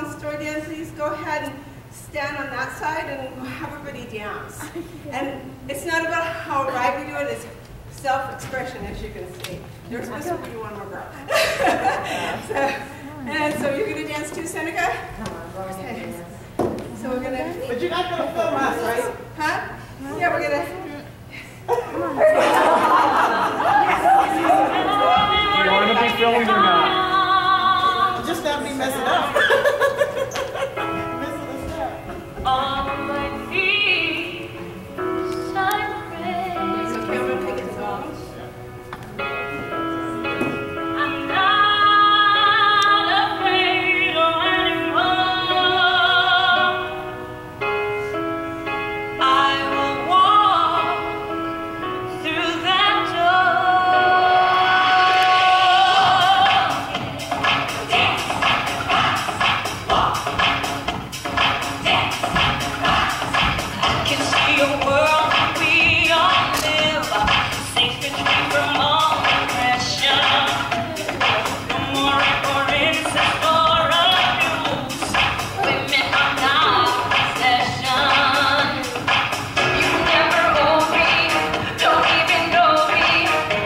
wants to join in, please go ahead and stand on that side and we'll have everybody dance. And it's not about how right we do it, it's self-expression, as you can see. There's supposed to be one more girl. So you're going to dance too, Seneca? Okay. So we're going to... But you're not going to film us, right? Huh? Yeah, we're going to... Do you want to be filmed or not? Just not me messing up. On my feet, I pray. So Cameron, take it off. I'm not afraid anymore. I will walk through that door. Dance, walk, dance. I can see a world where we all live, safe and free from all oppression. No more ignorance or abuse. Women are not a possession. You never owe me, don't even know me.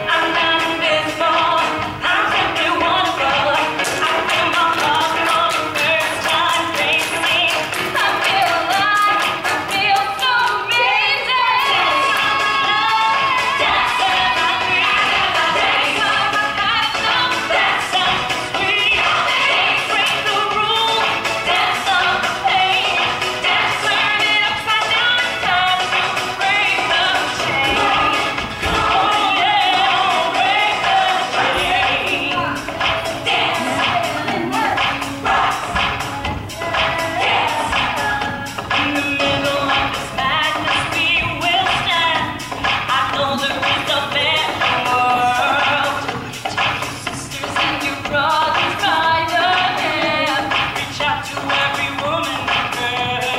I'm not invisible, I'm simply wonderful. I feel my heart for the first time racing. I feel alive, I feel so amazing. Dance and I breathe, I dance on my heart, dance on the street. Dance, break the rules, dance on the pain. Dance, turn it upside down, time to break the chain. Oh yeah, break the chain. Dance, rock, dance. In the middle of this madness we will stand. I know there is a better world. Take your sisters and your brothers by the hand. Reach out to every woman and girl.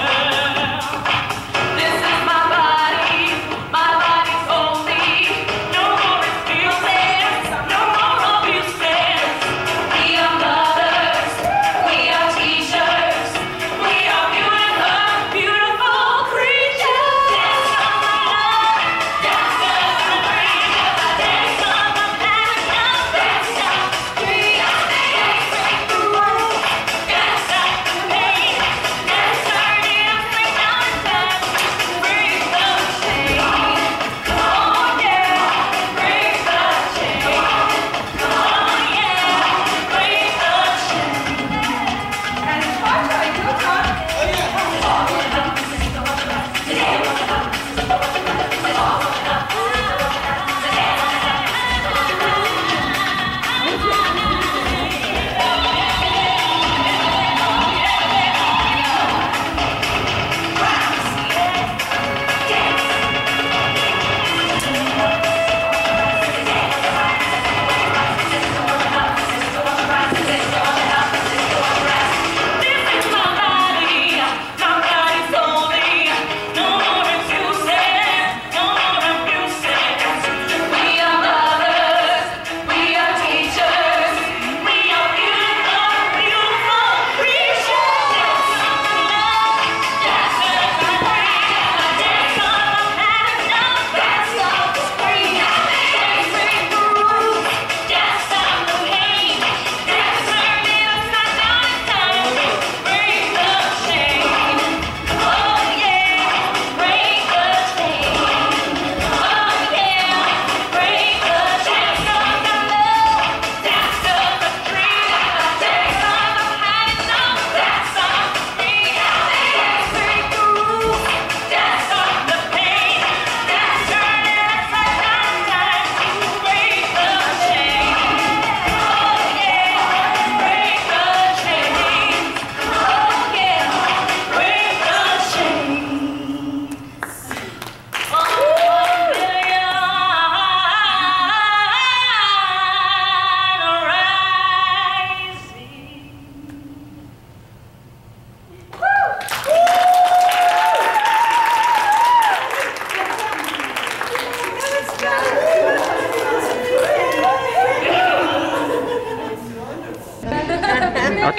This is my body's holy. No more excuses, no more abuses. We are mothers, we are teachers, we are beautiful, beautiful creatures. Dance on my love, dance on the breeze, dance on the planet, dance on the street. Dance, break the rules, dance on the pain, dance, turn it upside down, dance, break the chain. Oh yeah, break the chain. Oh yeah, break the chain. And Tasha, go talk. This is my body's holy. No more excuses, no more abuses. We are mothers, we are teachers, we are beautiful, beautiful creatures. Dance on the love, dance on the breeze, dance on the planet, dance on the screen. Dance, break the rules, dance on the pain, dance, turn it upside down, time to break the chain. Oh yeah, break the chain. Oh yeah, break the chain. Dance on the love, dance on the dream, dance on the planet, dance on the screen. Dance, break the rules, dance on the pain, dance, turn it upside down, time to break the chain. Oh yeah, break the chain. Oh yeah, break the chain. Oh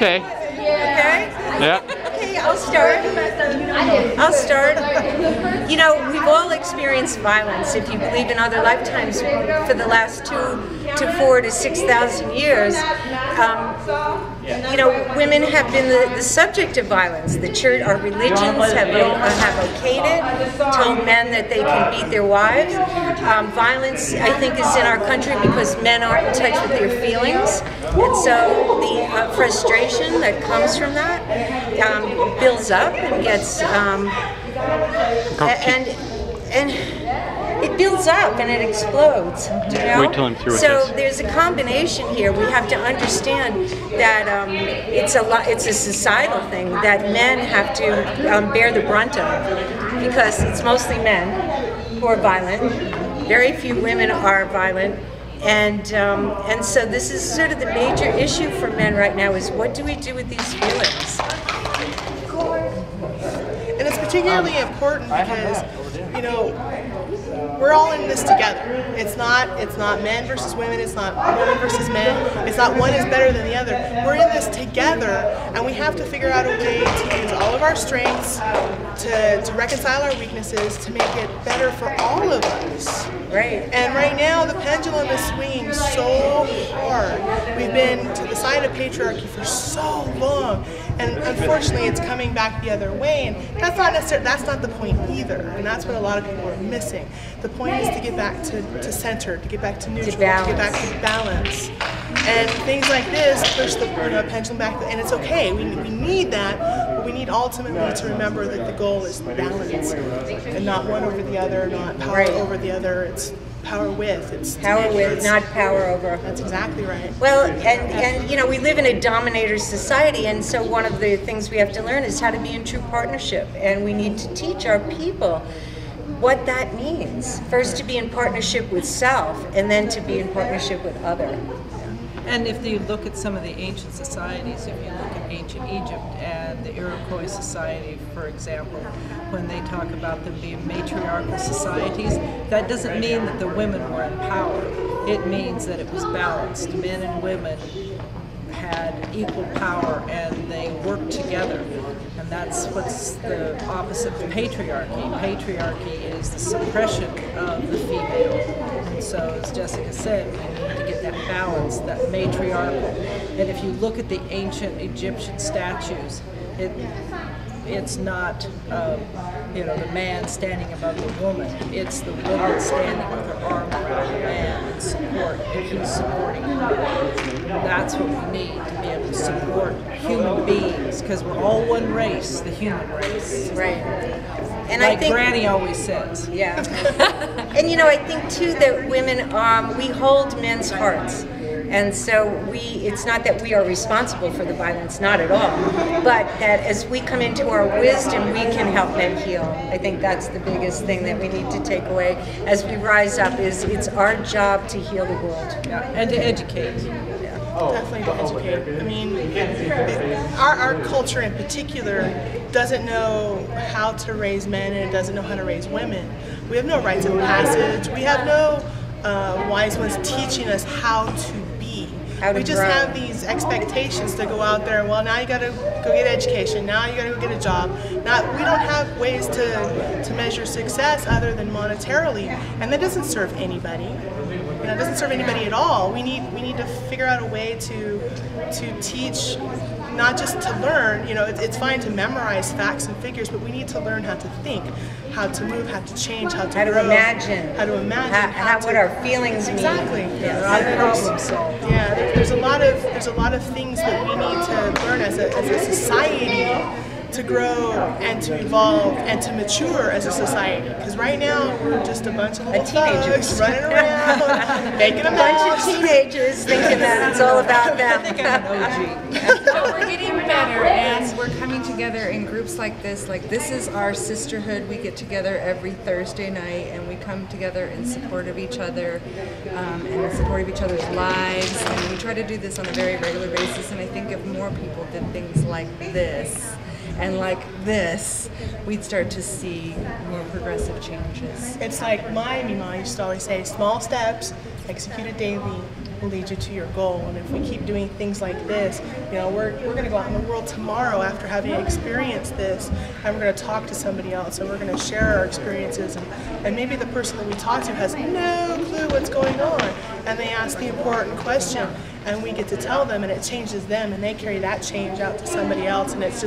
Okay. Okay? Yeah. Okay, I'll start. I'll start. You know, we've all experienced violence, if you believe in other lifetimes, for the last 2 to 4 to 6,000 years. You know, women have been the subject of violence. The church, our religions have okayed it, told men that they can beat their wives. Violence, I think, is in our country because men aren't in touch with their feelings. And so the frustration that comes from that builds up and gets, and it builds up and it explodes. You know? Wait till I'm through with so this. there's a combination here. We have to understand that it's a societal thing that men have to bear the brunt of, because it's mostly men who are violent. Very few women are violent. And so this is sort of the major issue for men right now, is what do we do with these feelings? And it's particularly important because, you know, we're all in this together. It's not men versus women, it's not women versus men, it's not one is better than the other. We're in this together, and we have to figure out a way to use all of our strengths to reconcile our weaknesses, to make it better for all of us. Right. And right now, the pendulum is swinging so hard. We've been to the side of patriarchy for so long, and unfortunately, it's coming back the other way. And that's not necessarily, that's not the point either. And that's what a lot of people are missing. The point is to get back to center, to get back to neutral, to get back to balance. And things like this push the pendulum back, and it's okay. We need that, but we need ultimately to remember that the goal is balance, and not one over the other, not power over the other. It's power with. It's power with, not power over. That's exactly right. Well, and you know, we live in a dominator society, and so one of the things we have to learn is how to be in true partnership, and we need to teach our people what that means. First, to be in partnership with self, and then to be in partnership with other. And if you look at some of the ancient societies, if you look at ancient Egypt and the Iroquois society, for example, when they talk about them being matriarchal societies, that doesn't mean that the women were in power. It means that it was balanced. Men and women had equal power and they worked together. And that's what's the opposite of patriarchy. Patriarchy is the suppression of the female. And so, as Jessica said, we need to get that balance, that matriarchal. And if you look at the ancient Egyptian statues, it's not you know, the man standing above the woman. It's the woman standing with her arm around the man in support, and he's supporting her. That's what we need to be able to support human beings, because we're all one race, the human race. Right. And like I think Granny always says. Yeah. And you know, I think too that women, we hold men's hearts. And so it's not that we are responsible for the violence, not at all, but that as we come into our wisdom, we can help men heal. I think that's the biggest thing that we need to take away as we rise up, is it's our job to heal the world. Yeah. And to educate. Definitely to educate. I mean, our culture in particular doesn't know how to raise men, and it doesn't know how to raise women. We have no rites of passage. We have no wise ones teaching us how to be. We just have these expectations to go out there. Well, now you got to go get education. Now you got to go get a job. Now we don't have ways to measure success other than monetarily, and that doesn't serve anybody. You know, it doesn't serve anybody at all. We need to figure out a way to teach, not just to learn. You know, it's fine to memorize facts and figures, but we need to learn how to think, how to move, how to change, how to grow, imagine, what our feelings mean. Exactly. Yeah, problem solve. Yeah, there's a lot of things that we need to learn as a society to grow and to evolve and to mature as a society. Because right now we're just a bunch of little thugs running around, making a bunch of teenagers thinking that it's all about them. I think I'm an OG. But we're getting better, and we're coming together in groups like this. Like, this is our sisterhood. We get together every Thursday night, and we come together in support of each other, and in support of each other's lives. And we try to do this on a very regular basis. And I think if more people did things like this, and like this, we'd start to see more progressive changes. It's like my Mima used to always say, small steps executed daily will lead you to your goal. And if we keep doing things like this, you know, we're going to go out in the world tomorrow after having experienced this, and we're going to talk to somebody else, and we're going to share our experiences, and maybe the person that we talk to has no clue what's going on, and they ask the important question, and we get to tell them, and it changes them, and they carry that change out to somebody else, and it's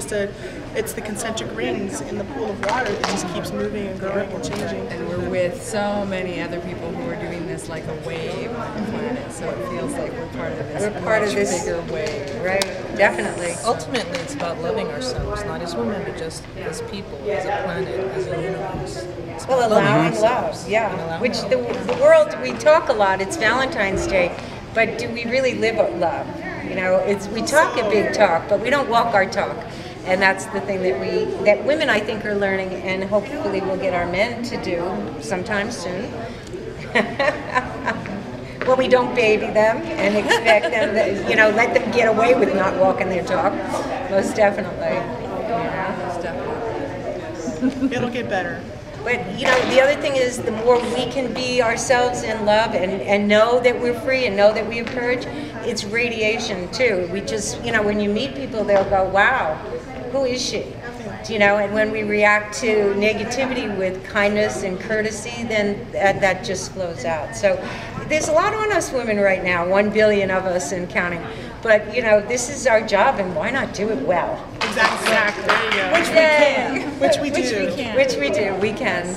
the concentric rings in the pool of water that just keeps moving and growing and changing. And we're with so many other people who are doing this like a wave on the planet, so it feels like we're part of this. We're part of this bigger wave. Right, definitely. Ultimately, it's about loving ourselves, not as women, but just as people, as a planet, as a universe. It's Well, about loving allowing ourselves love, yeah. and allowing Which love. the world, we talk a lot, it's Valentine's Day, but do we really live love? You know, we talk a big talk, but we don't walk our talk. And that's the thing that women, I think, are learning, and hopefully we'll get our men to do sometime soon. Well, we don't baby them and expect them to, you know, let them get away with not walking their talk. Most definitely. Yeah. Most definitely. It'll get better. But, you know, the other thing is the more we can be ourselves and love and know that we're free and know that we have courage, it's radiation too. We just, you know, when you meet people, they'll go, wow, who is she? You know, and when we react to negativity with kindness and courtesy, then that just flows out. So there's a lot on us women right now, 1 billion of us and counting. But, you know, this is our job, and why not do it well? Exactly. There you go. Which we can. Which we do. Which we do. We can.